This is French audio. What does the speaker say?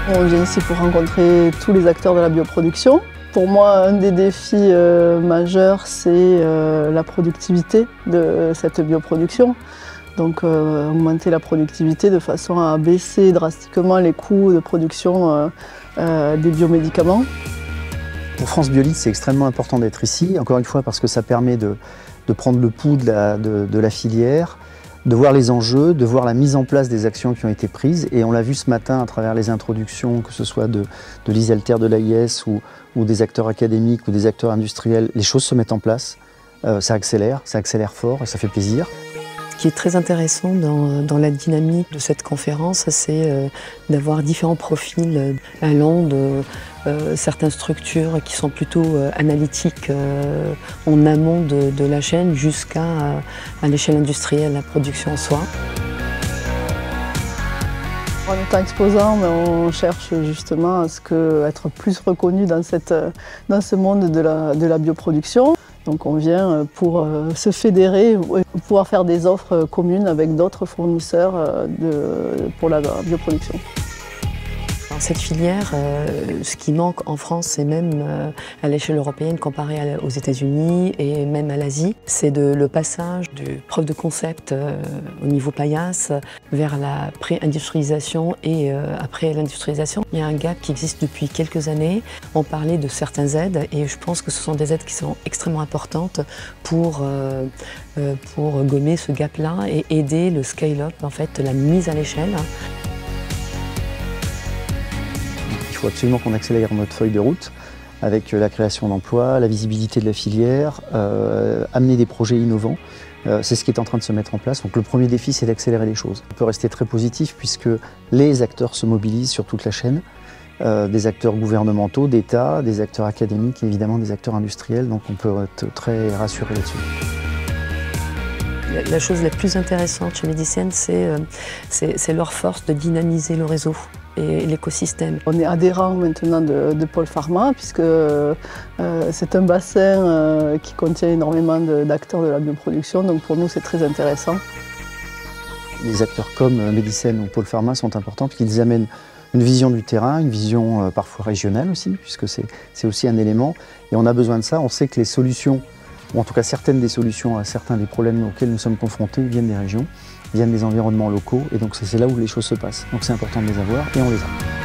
On vient ici pour rencontrer tous les acteurs de la bioproduction. Pour moi, un des défis majeurs, c'est la productivité de cette bioproduction. Donc augmenter la productivité de façon à baisser drastiquement les coûts de production des biomédicaments. Pour France Biolite, c'est extrêmement important d'être ici, encore une fois parce que ça permet de prendre le pouls de la filière, de voir les enjeux, de voir la mise en place des actions qui ont été prises. Et on l'a vu ce matin à travers les introductions, que ce soit de l'ISALTER de l'AIS ou des acteurs académiques ou des acteurs industriels, les choses se mettent en place, ça accélère fort et ça fait plaisir. Ce qui est très intéressant dans la dynamique de cette conférence, c'est d'avoir différents profils allant de certaines structures qui sont plutôt analytiques en amont de la chaîne jusqu'à l'échelle industrielle, la production en soi. En étant exposant, on cherche justement à être plus reconnu dans ce monde de la bioproduction. Donc on vient pour se fédérer et pouvoir faire des offres communes avec d'autres fournisseurs pour la bioproduction. Dans cette filière, ce qui manque en France et même à l'échelle européenne comparé aux États-Unis et même à l'Asie, c'est le passage du preuve de concept au niveau paillasse vers la pré-industrialisation et après l'industrialisation. Il y a un gap qui existe depuis quelques années. On parlait de certaines aides et je pense que ce sont des aides qui sont extrêmement importantes pour gommer ce gap-là et aider le scale-up, en fait, la mise à l'échelle. Il faut absolument qu'on accélère notre feuille de route avec la création d'emplois, la visibilité de la filière, amener des projets innovants. C'est ce qui est en train de se mettre en place. Donc le premier défi, c'est d'accélérer les choses. On peut rester très positif puisque les acteurs se mobilisent sur toute la chaîne, des acteurs gouvernementaux, d'État, des acteurs académiques et évidemment des acteurs industriels. Donc on peut être très rassuré là-dessus. La chose la plus intéressante chez Medicene, c'est leur force de dynamiser le réseau et l'écosystème. On est adhérent maintenant de Pôle Pharma puisque c'est un bassin qui contient énormément d'acteurs de la bioproduction, donc pour nous c'est très intéressant. Les acteurs comme Medicene ou Pôle Pharma sont importants parce qu'ils amènent une vision du terrain, une vision parfois régionale aussi, puisque c'est aussi un élément. Et on a besoin de ça, on sait que les solutions, ou en tout cas certaines des solutions à certains des problèmes auxquels nous sommes confrontés viennent des régions, viennent des environnements locaux, et donc c'est là où les choses se passent. Donc c'est important de les avoir, et on les a.